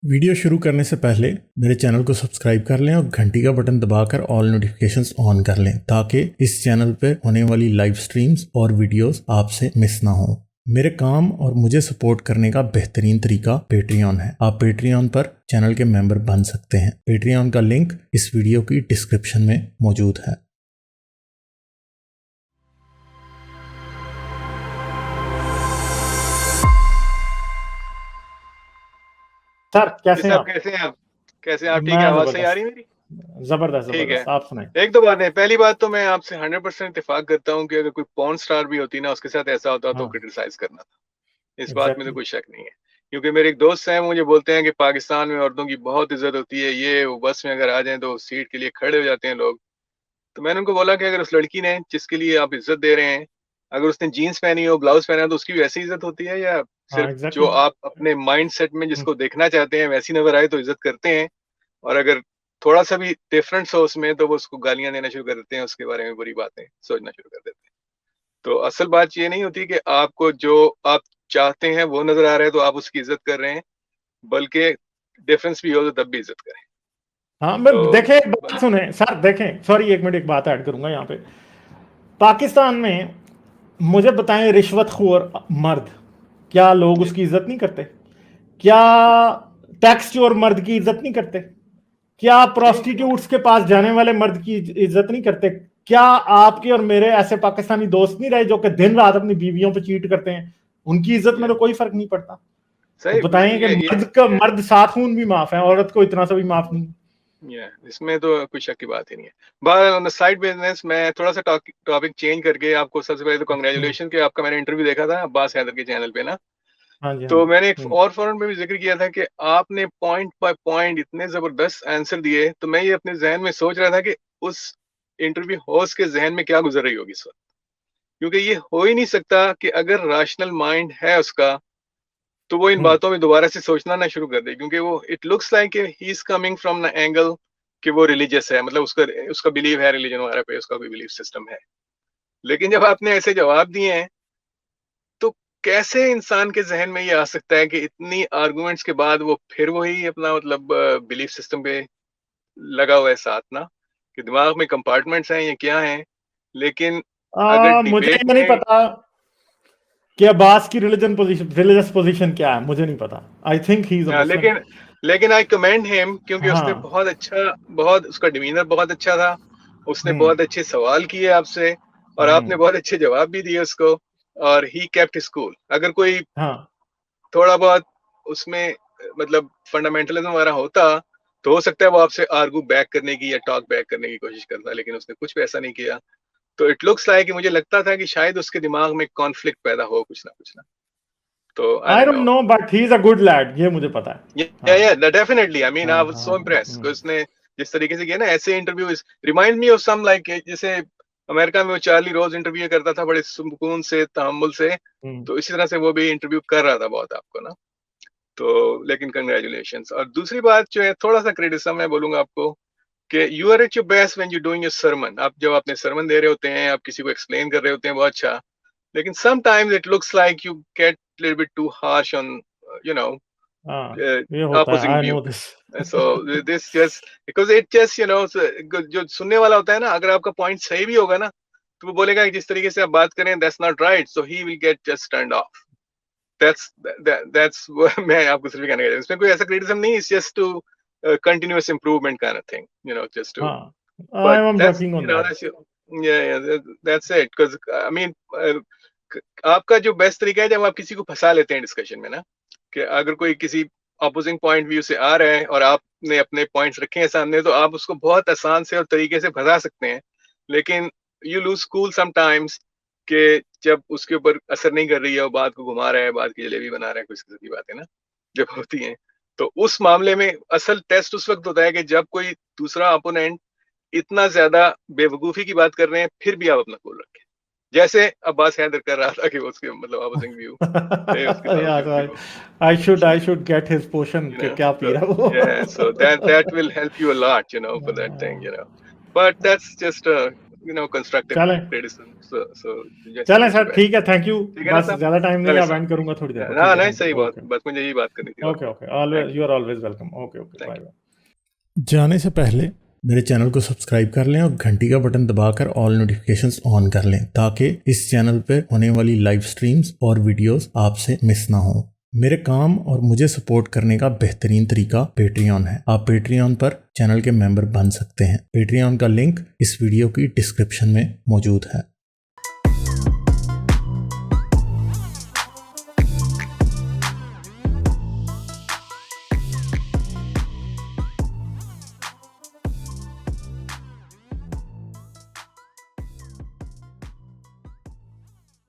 Video शुरू करने से पहले मेरे चैनल को सब्सक्राइब कर लें और घंटी का बटन दबाकर ऑल नोटिफिकेशंस ऑन कर लें ताकि इस चैनल पर होने वाली लाइव स्ट्रीम्स और वीडियोस आपसे मिस ना हो। मेरे काम और मुझे सपोर्ट करने का बेहतरीन तरीका पेट्रियन है। आप पेट्रियन पर चैनल के मेंबर बन सकते हैं। पेट्रियन का लिंक इस वीडियो की डिस्क्रिप्शन में मौजूद है। सर कैसे हैं आप? कैसे हैं आप? ठीक मैं है, आवाज सही आ रही है मेरी? जबरदस्त ठीक है। आप सुनाएं। एक दो बातें। पहली बात तो मैं आपसे 100% इत्तेफाक करता हूँ कि अगर कोई पॉर्न स्टार भी होती ना, उसके साथ ऐसा होता तो हाँ, क्रिटिसाइज करना था। इस बात में तो एग्जैक्टली। कोई शक नहीं है, क्योंकि मेरे एक दोस्त हैं, मुझे बोलते हैं कि पाकिस्तान में औरतों की बहुत इज्जत होती है, ये वो बस में अगर आ जाएं तो सीट के लिए खड़े हो जाते हैं लोग। तो मैंने उनको बोला कि अगर उस लड़की ने जिसके लिए आप इज्जत दे रहे हैं, अगर उसने जीन्स पहनी हो, ब्लाउज पहना है, तो उसकी भी वैसी इज्जत होती है, या हाँ, सिर्फ जो एग्जैक्टली। आप अपने माइंड सेट में जिसको देखना चाहते हैं वैसी नजर आए तो इज्जत करते हैं, और अगर थोड़ा सा भी डिफरेंस हो उसमें तो वो उसको गालियां देना शुरू कर देते हैं, उसके बारे में बुरी बातें सोचना शुरू कर देते हैं। तो असल बात ये नहीं होती कि आपको जो आप चाहते हैं वो नजर आ रहा है तो आप उसकी इज्जत कर रहे हैं, बल्कि डिफरेंस भी हो तो तब भी इज्जत करें। हाँ, मैं तो देखें एक बात सुने सर, देखें, सॉरी एक मिनट, एक बात ऐड करूंगा यहाँ पे। पाकिस्तान में मुझे बताएं, रिश्वतखोर मर्द, क्या लोग उसकी इज्जत नहीं करते? क्या टैक्स चोर मर्द की इज्जत नहीं करते? क्या प्रोस्टिट्यूट्स के पास जाने वाले मर्द की इज्जत नहीं करते? क्या आपके और मेरे ऐसे पाकिस्तानी दोस्त नहीं रहे जो कि दिन रात अपनी बीवियों पे चीट करते हैं? उनकी इज्जत में तो कोई फर्क नहीं पड़ता। तो सही बताएं कि मर्द सात खून भी माफ है, औरत को इतना सा भी माफ नहीं। इसमें तो कोई शक की बात ही नहीं है। बहरहाल ऑन द साइड बिजनेस मैं थोड़ा सा टॉपिक चेंज करके आपको सबसे पहले तो कांग्रेचुलेशन कि आपका मैंने इंटरव्यू देखा था अब्बास हैदर के चैनल पे ना। हाँ जी, हाँ तो जी। मैंने एक और फोरम पे भी जिक्र किया था कि आपने पॉइंट बाय पॉइंट इतने जबरदस्त आंसर दिए, तो मैं ये अपने जहन में सोच रहा था कि उस इंटरव्यू होस्ट के जहन में क्या गुजर रही होगी इस वक्त, क्योंकि ये हो ही नहीं सकता कि अगर राशनल माइंड है उसका तो वो इन बातों में दोबारा से सोचना ना शुरू कर दे, क्योंकि वो it looks like he is coming from the angle कि वो रिलीजियस है, मतलब उसका उसका बिलीव है रिलीजन वगैरह पे, उसका कोई बिलीफ सिस्टम है। लेकिन जब आपने ऐसे जवाब दिए हैं तो कैसे इंसान के जहन में ये आ सकता है कि इतनी आर्गुमेंट्स के बाद वो फिर वही अपना मतलब बिलीफ सिस्टम पे लगा हुआ है साथ ना, कि दिमाग में कंपार्टमेंट्स हैं ये क्या हैं। लेकिन अगर मुझे डिबेट ये नहीं में पता कि अब्बास की रिलीजियस पोजीशन क्या है, मुझे नहीं पता। I think he is a Muslim. लेकिन लेकिन आई कमेंड हिम, क्योंकि उसने हाँ। बहुत अच्छा, बहुत उसका डिमीनर बहुत अच्छा था, उसने हम्म। बहुत अच्छे सवाल किए आपसे और आपने हम्म। बहुत अच्छे जवाब भी दिए उसको, और ही केप्ट हिज कूल। अगर कोई हाँ। थोड़ा बहुत उसमें मतलब फंडामेंटलिज्म वगैरह होता तो हो सकता है वो आपसे आर्गू बैक करने की या टॉक बैक करने की कोशिश करता, लेकिन उसने कुछ भी ऐसा नहीं किया। तो इट लुक्स लाइक, मुझे लगता था कि शायद उसके दिमाग में कॉन्फ्लिक्ट पैदा हो कुछ ना। तो I I don't don't know. No, but he is a good lad, ये मुझे पता है। हाँ। डेफिनेटली, आई मीन हाँ, आई वाज हाँ। सो इम्प्रेस्ड कि उसने जिस तरीके से किया ना ऐसे interviews, remind me of some like जैसे अमेरिका में वो चार्ली रोज इंटरव्यू करता था बड़े सुकून से तहम्मुल से, हम्म। तो इसी तरह से वो भी इंटरव्यू कर रहा था बहुत आपको ना। तो लेकिन कंग्रेचुलेशंस। और दूसरी बात जो है, थोड़ा सा क्रिटिसिज्म मैं बोलूंगा आपको कि you are at your best when you doing your sermon. आप जब अपने सरमन दे रहे होते हैं, आप किसी को एक्सप्लेन कर रहे होते हैं बहुत अच्छा, लेकिन sometimes it looks like you get little bit too harsh on you know हाँ, ये होता है, opposing I view. No this. So this just because it just जो सुनने वाला होता है ना, अगर आपका पॉइंट सही भी होगा ना तो वो बोलेगा कि जिस तरीके से आप बात करें that's not right, so he will get just turned off. That's मैं आपको सिर्फ कहने का, इसमें कोई ऐसा क्रिटिसिज्म नहीं, it's just to continuous improvement kind of thing, just to, हाँ, but I am that's working on that. that's that's it, because I mean आपका जो बेस्ट तरीका है जब आप किसी को फंसा लेते हैं डिस्कशन में ना, कि अगर कोई किसी अपोजिंग पॉइंट व्यू से आ रहा है और आपने अपने पॉइंट्स रखे हैं सामने, तो आप उसको बहुत आसान से और तरीके से फंसा सकते हैं। लेकिन यू लूज कूल समटाइम्स कि जब उसके ऊपर असर नहीं कर रही है, वो बात को घुमा रहा है, बात की जलेबी बना रहा है, कुछ किस्म की बातें ना जब होती हैं, तो उस मामले में असल टेस्ट उस वक्त होता है कि जब कोई दूसरा अपोनेंट इतना ज्यादा बेवकूफी की बात कर रहे हैं फिर भी आप अपना कूल रखें, जैसे अब्बास हैदर कर रहा था कि उसके मतलब अपोजिंग व्यू थे, उसके बावजूद भी वो I should get his portion you के know क्या पी so रहा है वो। yeah, so that will help you a lot, for that thing, but that's just a constructive चलें क्रिटिसिज्म। चलें सर, ठीक है, थैंक यू। ठीक है ना बस साहब? ज्यादा टाइम नहीं, चलें अब साहब। एंड करूंगा थोड़ी देर में। हाँ ठीक है, नहीं थैंक सही यू। बात, ओके बस मुझे यही बात करनी थी। Okay okay, always you are always welcome. Okay okay, Thank bye you. Bye. जाने से पहले मेरे चैनल को सब्सक्राइब कर लें और घंटी का बटन दबाकर ऑल नोटिफिकेशंस ऑन कर लें ताकि इस चैनल पे होने वाली लाइव स्ट्रीम्स और वीडियोस आपसे मिस ना हो। मेरे काम और मुझे सपोर्ट करने का बेहतरीन तरीका पेट्रियन है। आप पेट्रियन पर चैनल के मेंबर बन सकते हैं। पेट्रियन का लिंक इस वीडियो की डिस्क्रिप्शन में मौजूद है।